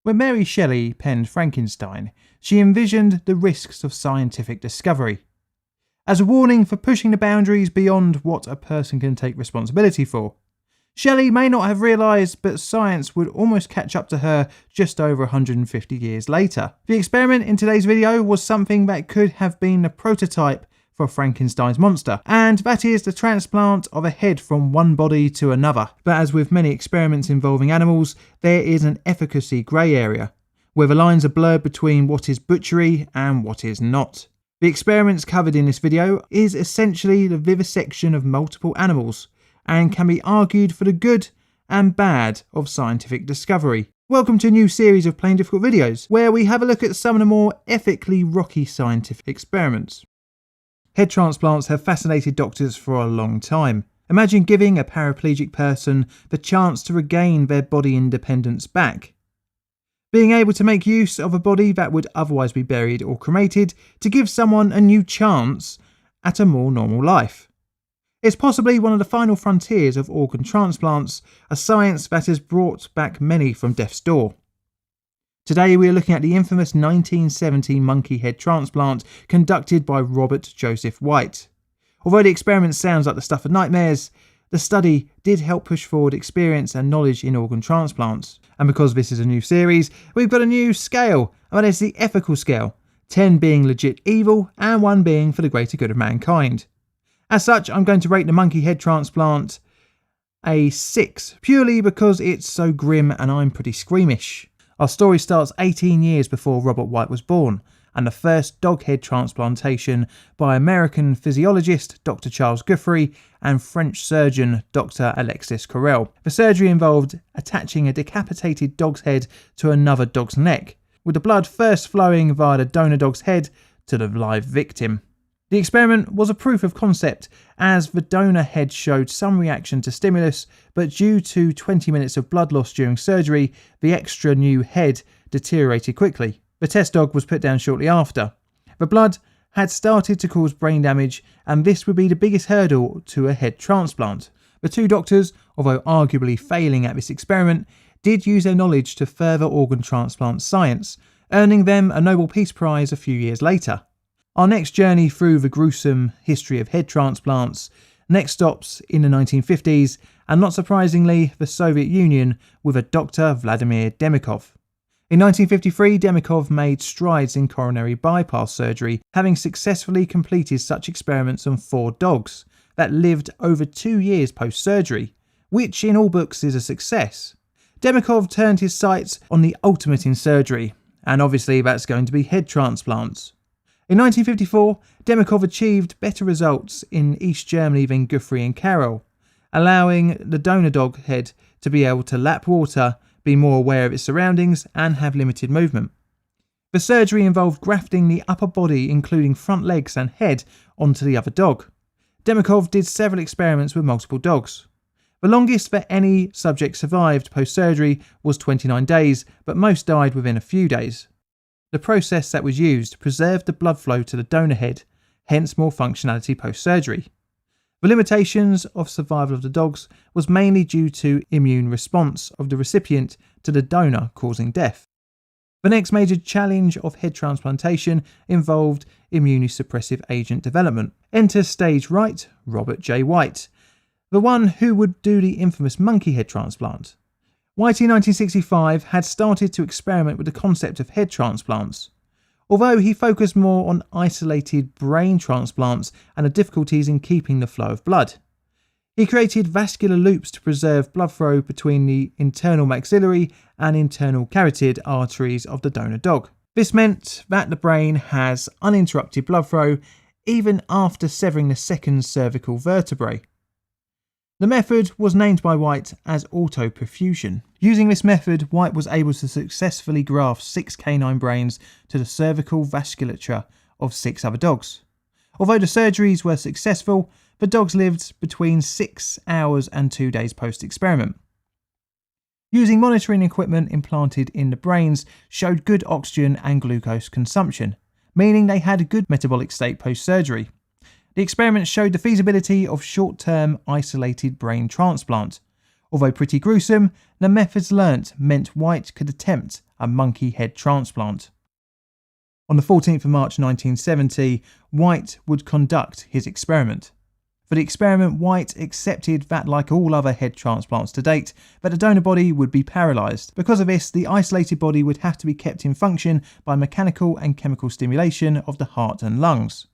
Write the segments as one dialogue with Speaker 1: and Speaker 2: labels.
Speaker 1: When Mary Shelley penned Frankenstein, she envisioned the risks of scientific discovery as a warning for pushing the boundaries beyond what a person can take responsibility for. Shelley may not have realised, but science would almost catch up to her just over 150 years later. The experiment in today's video was something that could have been the prototype for Frankenstein's monster, and that is the transplant of a head from one body to another. But as with many experiments involving animals, there is an efficacy grey area, where the lines are blurred between what is butchery and what is not. The experiments covered in this video is essentially the vivisection of multiple animals, and can be argued for the good and bad of scientific discovery. Welcome to a new series of Plain Difficult videos, where we have a look at some of the more ethically rocky scientific experiments. Head transplants have fascinated doctors for a long time. Imagine giving a paraplegic person the chance to regain their body independence back. Being able to make use of a body that would otherwise be buried or cremated to give someone a new chance at a more normal life. It's possibly one of the final frontiers of organ transplants, a science that has brought back many from death's door. Today we are looking at the infamous 1970 monkey head transplant conducted by Robert Joseph White. Although the experiment sounds like the stuff of nightmares, the study did help push forward experience and knowledge in organ transplants. And because this is a new series, we've got a new scale, and that is the ethical scale, 10 being legit evil and 1 being for the greater good of mankind. As such, I'm going to rate the monkey head transplant a 6, purely because it's so grim and I'm pretty squeamish. Our story starts 18 years before Robert White was born, and the first dog head transplantation by American physiologist Dr. Charles Guthrie and French surgeon Dr. Alexis Carrel. The surgery involved attaching a decapitated dog's head to another dog's neck, with the blood first flowing via the donor dog's head to the live victim. The experiment was a proof of concept, as the donor head showed some reaction to stimulus, but due to 20 minutes of blood loss during surgery, the extra new head deteriorated quickly. The test dog was put down shortly after. The blood had started to cause brain damage, and this would be the biggest hurdle to a head transplant. The two doctors, although arguably failing at this experiment, did use their knowledge to further organ transplant science, earning them a Nobel Peace Prize a few years later. Our next journey through the gruesome history of head transplants next stops in the 1950s, and not surprisingly, the Soviet Union with a Dr. Vladimir Demikhov. In 1953, Demikhov made strides in coronary bypass surgery, having successfully completed such experiments on 4 dogs that lived over 2 years post-surgery, which in all books is a success. Demikhov turned his sights on the ultimate in surgery, and obviously that's going to be head transplants. In 1954, Demikhov achieved better results in East Germany than Guthrie and Carrel, allowing the donor dog head to be able to lap water, be more aware of its surroundings, and have limited movement. The surgery involved grafting the upper body, including front legs and head, onto the other dog. Demikhov did several experiments with multiple dogs. The longest that any subject survived post-surgery was 29 days, but most died within a few days. The process that was used preserved the blood flow to the donor head, hence more functionality post-surgery. The limitations of survival of the dogs was mainly due to immune response of the recipient to the donor causing death. The next major challenge of head transplantation involved immunosuppressive agent development. Enter stage right, Robert J. White, the one who would do the infamous monkey head transplant. White in 1965 had started to experiment with the concept of head transplants, although he focused more on isolated brain transplants and the difficulties in keeping the flow of blood. He created vascular loops to preserve blood flow between the internal maxillary and internal carotid arteries of the donor dog. This meant that the brain has uninterrupted blood flow even after severing the second cervical vertebrae. The method was named by White as autoperfusion. Using this method, White was able to successfully graft 6 canine brains to the cervical vasculature of 6 other dogs. Although the surgeries were successful, the dogs lived between 6 hours and 2 days post-experiment. Using monitoring equipment implanted in the brains showed good oxygen and glucose consumption, meaning they had a good metabolic state post-surgery. The experiment showed the feasibility of short-term isolated brain transplant, Although pretty gruesome, the methods learnt meant White could attempt a monkey head transplant. On the 14th of March 1970, White would conduct his experiment. For the experiment, White accepted that, like all other head transplants to date, that the donor body would be paralysed. Because of this, the isolated body would have to be kept in function by mechanical and chemical stimulation of the heart and lungs.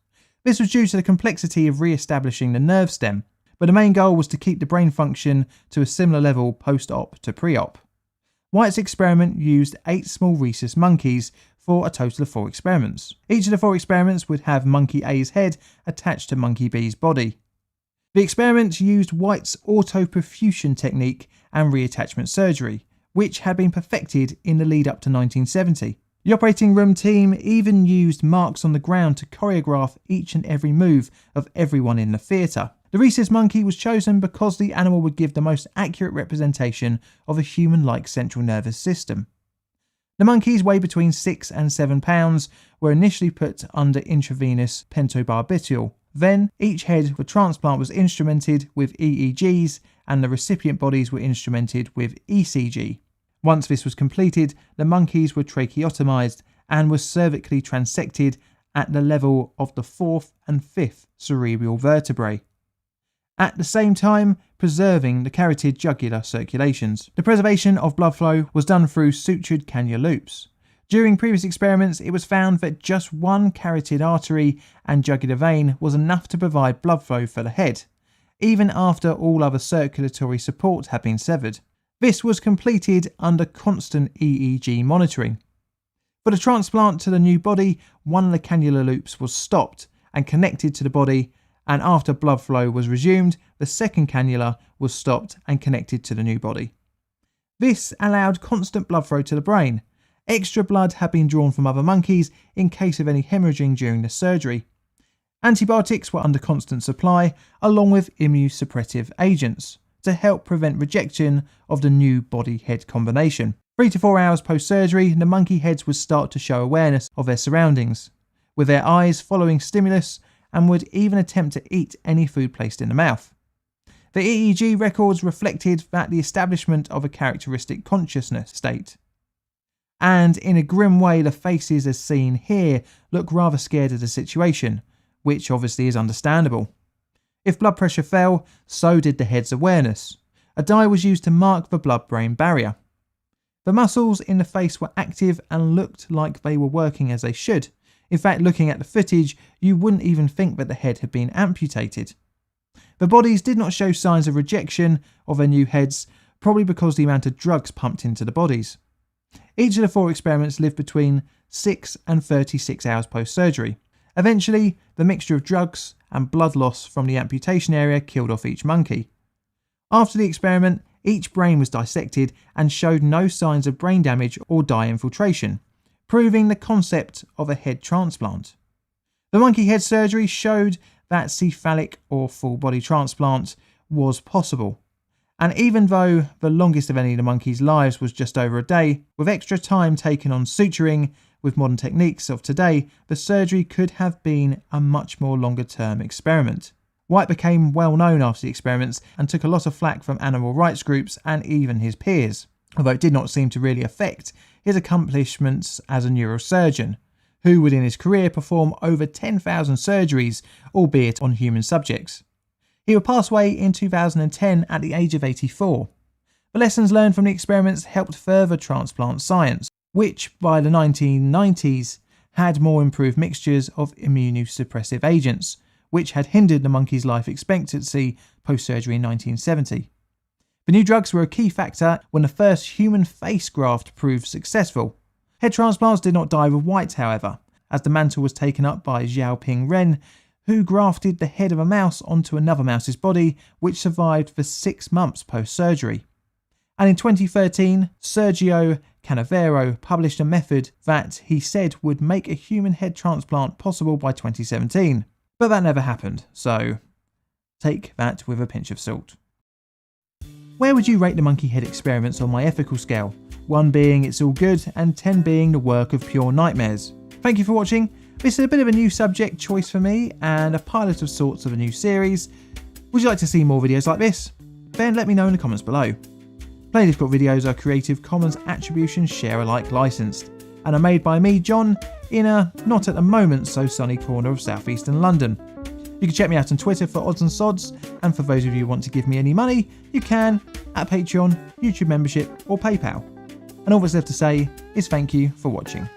Speaker 1: This was due to the complexity of re-establishing the nerve stem, but the main goal was to keep the brain function to a similar level post-op to pre-op. White's experiment used 8 small rhesus monkeys for a total of 4 experiments. Each of the 4 experiments would have monkey A's head attached to monkey B's body. The experiments used White's autoperfusion technique and reattachment surgery, which had been perfected in the lead up to 1970. The operating room team even used marks on the ground to choreograph each and every move of everyone in the theatre. The rhesus monkey was chosen because the animal would give the most accurate representation of a human-like central nervous system. The monkeys, weighed between 6 and 7 pounds, were initially put under intravenous pentobarbital. Then, each head for transplant was instrumented with EEGs and the recipient bodies were instrumented with ECG. Once this was completed, the monkeys were tracheotomized and were cervically transected at the level of the 4th and 5th cerebral vertebrae, at the same time preserving the carotid jugular circulations. The preservation of blood flow was done through sutured cannula loops. During previous experiments, it was found that just one carotid artery and jugular vein was enough to provide blood flow for the head, even after all other circulatory support had been severed. This was completed under constant EEG monitoring. For the transplant to the new body, one of the cannula loops was stopped and connected to the body, and after blood flow was resumed, the second cannula was stopped and connected to the new body. This allowed constant blood flow to the brain. Extra blood had been drawn from other monkeys in case of any hemorrhaging during the surgery. Antibiotics were under constant supply, along with immunosuppressive agents, to help prevent rejection of the new body-head combination. 3 to 4 hours post-surgery, the monkey heads would start to show awareness of their surroundings, with their eyes following stimulus, and would even attempt to eat any food placed in the mouth. The EEG records reflected that the establishment of a characteristic consciousness state. And in a grim way, the faces as seen here look rather scared of the situation, which obviously is understandable. If blood pressure fell, so did the head's awareness. A dye was used to mark the blood-brain barrier. The muscles in the face were active and looked like they were working as they should. In fact, looking at the footage, you wouldn't even think that the head had been amputated. The bodies did not show signs of rejection of their new heads, probably because of the amount of drugs pumped into the bodies. Each of the 4 experiments lived between 6 and 36 hours post-surgery. Eventually, the mixture of drugs and blood loss from the amputation area killed off each monkey. After the experiment, each brain was dissected and showed no signs of brain damage or dye infiltration, proving the concept of a head transplant. The monkey head surgery showed that cephalic or full body transplant was possible. And even though the longest of any of the monkeys' lives was just over a day, with extra time taken on suturing with modern techniques of today, the surgery could have been a much more longer term experiment. White became well known after the experiments and took a lot of flack from animal rights groups and even his peers, although it did not seem to really affect his accomplishments as a neurosurgeon, who would in his career perform over 10,000 surgeries, albeit on human subjects. He would pass away in 2010 at the age of 84. The lessons learned from the experiments helped further transplant science, which by the 1990s had more improved mixtures of immunosuppressive agents, which had hindered the monkey's life expectancy post-surgery in 1970. The new drugs were a key factor when the first human face graft proved successful. Head transplants did not die with White, however, as the mantle was taken up by Xiaoping Ren, who grafted the head of a mouse onto another mouse's body, which survived for 6 months post-surgery. And in 2013, Sergio Canavero published a method that he said would make a human head transplant possible by 2017. But that never happened, so take that with a pinch of salt. Where would you rate the monkey head experiments on my ethical scale? 1 being it's all good and 10 being the work of pure nightmares. Thank you for watching. This is a bit of a new subject choice for me and a pilot of sorts of a new series. Would you like to see more videos like this? then let me know in the comments below. Playlist Got videos are Creative Commons Attribution Share Alike licensed, and are made by me, John, in a not at the moment so sunny corner of southeastern London. You can check me out on Twitter for odds and sods, and for those of you who want to give me any money, you can at Patreon, YouTube membership or PayPal. And all that's left to say is thank you for watching.